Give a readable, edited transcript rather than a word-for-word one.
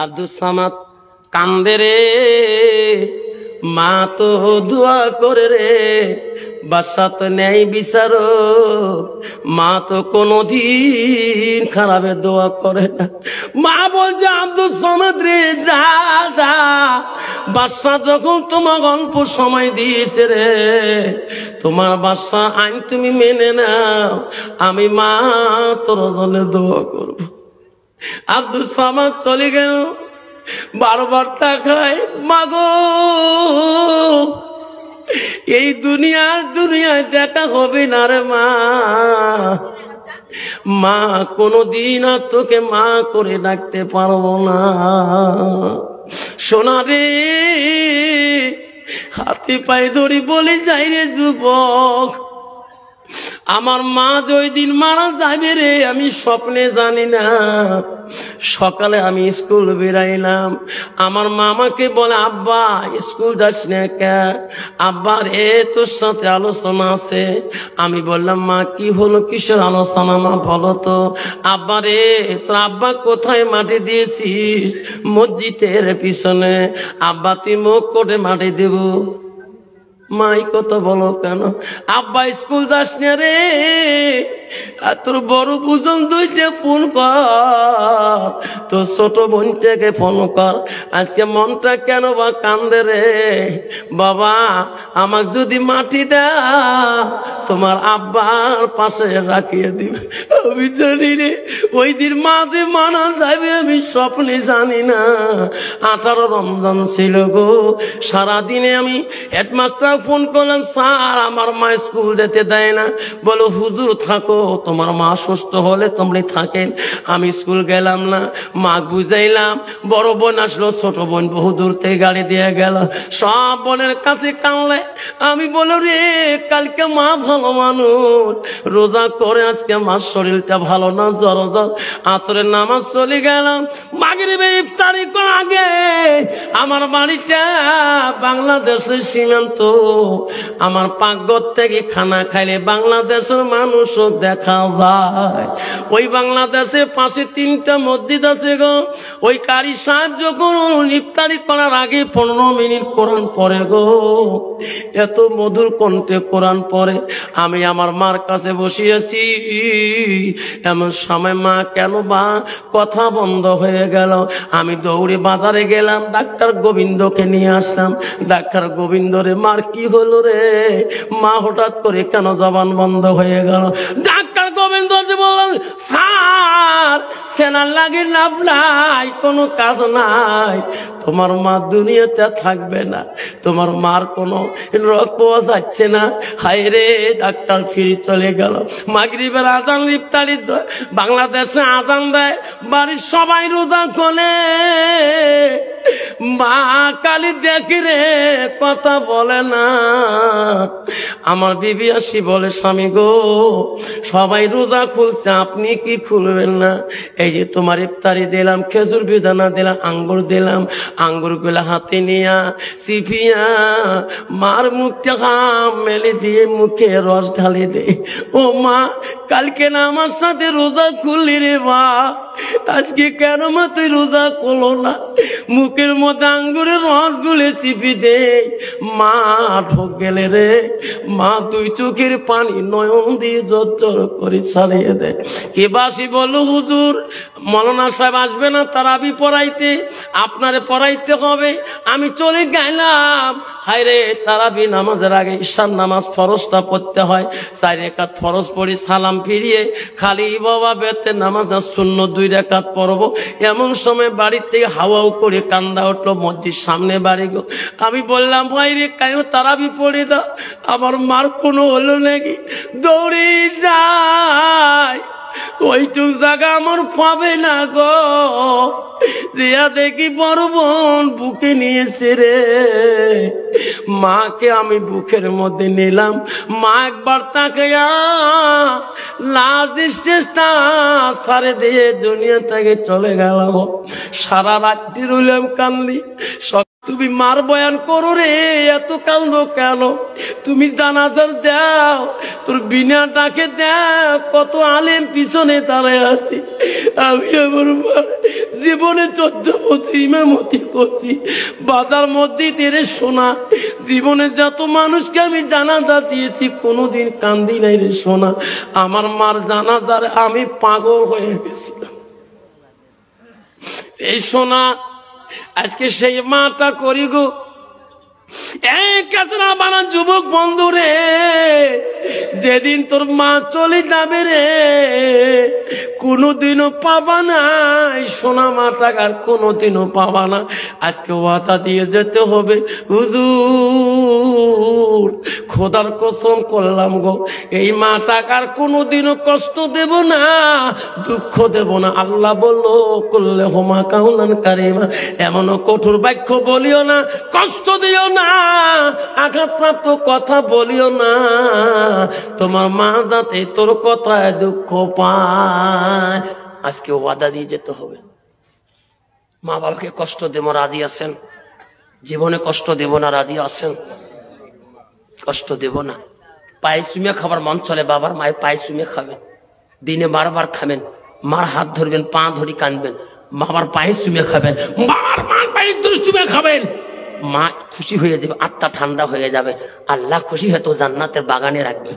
আব্দুস সামাদ কান্দে রে, মা তো দোয়া করে রে, বাদশা তো নেই বিচারক, মা তো কোনদিন খারাপের দোয়া করে না। মা বলছে আব্দুস সামাদ রে, যা যা, বাদশা যখন তোমার অল্প সময় দিয়েছে রে, তোমার বাদশা আইন তুমি মেনে নাও, আমি মা তোর জন্য দোয়া করব। আব্দুস সামাদ চলে গেল, বারবার তাকায়, মাগো এই দুনিয়ায় দেখা হবে না রে মা, মা কোনদিন আর তোকে মা করে ডাকতে পারবো না। সোনা রে, হাতে পায়ে ধরি বলে যাই রে যুবক, আমার মা যে ওই দিন মারা যাবে রে আমি স্বপ্নে জানি না। সকালে আমি স্কুল বেরাইলাম, আমার মা আমাকে বলে, আব্বা স্কুল যাস না কে? আব্বা রে তোর সাথে আলোচনা আছে। আমি বললাম মা কি হলো, কিসের আলোচনা মা বলো তো? আব্বা রে তোর আব্বা কোথায় মাটি দিয়েছিস? মসজিদের পিছনে। আব্বা তুই মুখ করে মাটি দেব। মাই কত বলো কেন? আব্বা স্কুল যাস না রে, আর তোর বড় বুঝন দুইটা ফোন কর, তোর ছোট বোন থেকে ফোন কর। আজকে মনটা কেন বা কান্দে রে? বাবা আমাক যদি মাটি দাও তোমার আব্বার পাশে রাখিয়ে দিবে। আমি জানি রে ওই দিন মাঝে মানা যাবে আমি স্বপ্নে জানি না। 18 রমজান ছিল গো, সারাদিনে আমি হেডমাস্টার ফোন করলাম, স্যার আমার মা স্কুল যেতে দেয় না। বলো হুজুর থাকো, তোমার মা সুস্থ হলে তোমরা থাকেন। আমি স্কুল গেলাম না, মা বুঝাইলাম। বড় বোন আসলো, ছোট বোন বহু দূর থেকে গাড়ি দিয়ে গেল, সব বোনের কাছে কানলে। আমি বলো রে কালকে মা ভালো মানুষ, রোজা করে আজকে মার শরীরটা ভালো না, জ্বর। আসরের নামাজ চলে গেলাম, মাগরিবে ইফতারি করার আগে আমার বাড়িটা বাংলাদেশের সীমান্ত, আমার পাকঘর থেকে খানা খাইলে বাংলাদেশের মানুষও দেখা যায়। ওই বাংলাদেশের পাশে 3টা মসজিদ আছে গো। ওই কারি সাহেব যখন ইফতারি করার আগে 15 মিনিট কোরআন পড়ে গো, এত মধুর কণ্ঠে কোরআন পড়ে। আমি আমার মার কাছে বসিয়েছি, এমন সময় মা কেন বা কথা বন্ধ হয়ে গেল। আমি দৌড়ে বাজারে গেলাম, ডাক্তার গোবিন্দকে নিয়ে আসলাম। ডাক্তার গোবিন্দ রে মার কি হলো রে? মা হঠাৎ করে কেন জবান বন্ধ হয়ে গেল? ডাক্তার গোবিন্দ যে বললেন, স্যার সেনার লাগে লাভ নাই, কোনো কাজ নাই, তোমার মা দুনিয়াতে থাকবে না, তোমার মার কোনো রক্ত পাওয়া যাচ্ছে না। হায় রে, ডাক্তার ফিরে চলে গেল। মাগরিবের আজান, ইফতারি বাংলাদেশে আজান দেয়, বাড়ির সবাই রোজা খোলে। মা কালি দেখি রে কথা বলে না। আমার বিবি আসি বলে, স্বামী গো সবাই রোজা খুলছে, আপনি কি খুলবেন না? এই যে তোমার ইফতারি দিলাম, খেজুর বেদানা দিলাম, আঙ্গুর দিলাম, আঙ্গুর গুলা হাতে নিয়া চিপিয়া মার মুখটা হাম মেলে দিয়ে মুখে রস ঢালি দে। ও মা কালকে না আমার সাথে রোজা খুললি রে মা, আজকে কেন মা তুই রোজা করলো না? মুখের মধ্যে আঙ্গুরের রস গুলে চিপি দে। মা ঢোক গেলে রে, মা তুই চোখের পানি নয়ন দিয়ে জোর করে ছাড়িয়ে দে। কে বাসি বললো, হুজুর মৌলানা সাহেব আসবে না তারাবি পড়াইতে, আপনারে পড়াইতে হবে। আমি চলে গেলাম। হায় রে, তারাবি নামাজের আগে ঈশার নামাজ ফরজটা পড়তে হয়, 4 রাকাত ফরজ পড়ি, সালাম ফিরিয়ে খালি বাবা বেতের নামাজ না সুন্নত 2 রাকাত পড়বো। এমন সময় বাড়ির থেকে হাওয়াও করে কান্দা উঠলো, মসজিদ সামনে বাড়ি গো। আমি বললাম ভাই রে কেন তারাবি পড়ে দাও, আমার মার কোনো হলো নাকি? দৌড়ে যায়, ওইটুক জায়গা আমার পাবে না গো। জিয়া দেখি বড় বোন বুকে নিয়েছে রে। মাকে আমি বুকের মধ্যে নিলাম। মা একবার তাকে লাশ চেষ্টা সারে দিয়ে দুনিয়া থেকে চলে গেল। সারা রাত্রি রইলাম কান্দি। তুমি মার বয়ান করো রে, এত কান্দো কেন? তুমি জানাজার দাও, তোর বিনা ডাকে দাও, কত আলেম পিছনে দাঁড়ায় আছি। আমি আমার জীবনে 14 বছর ইমামতি করছি, বাজার মধ্যে তেরে শোনা, জীবনে যত মানুষকে আমি জানাজা দিয়েছি কোনোদিন কান্দি নাই রে শোনা। আমার মার জানাজার আমি পাগল হয়ে গেছিলাম। এই শোনা, আজকে সেই মাটা করি গো। কাজরা বানান যুবক বন্ধু রে, যেদিন তোর মা চলে যাবে রে, কোনোদিনও পাবা না এই সোনা মাটা, আর কোনোদিনও পাবা না। আজকে ওয়াদা দিয়ে যেতে হবে, হুজুর খোদার কসম করলাম গো, এই মা টাকার কোনোদিনও কষ্ট দেব না, দুঃখ দেব না। আল্লাহ বললো করলে হোমা কাউলান কারিমা, এমনও কঠোর বাক্য বলিও না, কষ্ট দিও না, আঘাতপ্রাপ্ত কথা বলিও না, তোমার মা যাতে তোর কথায় দুঃখ পায়। আজকে ওয়াদা দিয়ে যেতে হবে। মা বাবাকে কষ্ট দেব, রাজি আছেন? জীবনে কষ্ট দেব না, রাজি আছেন? কষ্ট দেব না। পায়ে চুমে খাবার মন চলে, বাবার মায়ের পায়ে চুমে খাবেন, দিনে বারবার খাবেন, মার হাত ধরবেন, পা ধরি কানবেন, বাবার পায়ে চুমে খাবেন, মার পায়ে চুমে খাবেন। মা খুশি হয়ে যাবে, আত্মা ঠান্ডা হয়ে যাবে, আল্লাহ খুশি হয়ে তো জান্নাতের বাগানে রাখবে।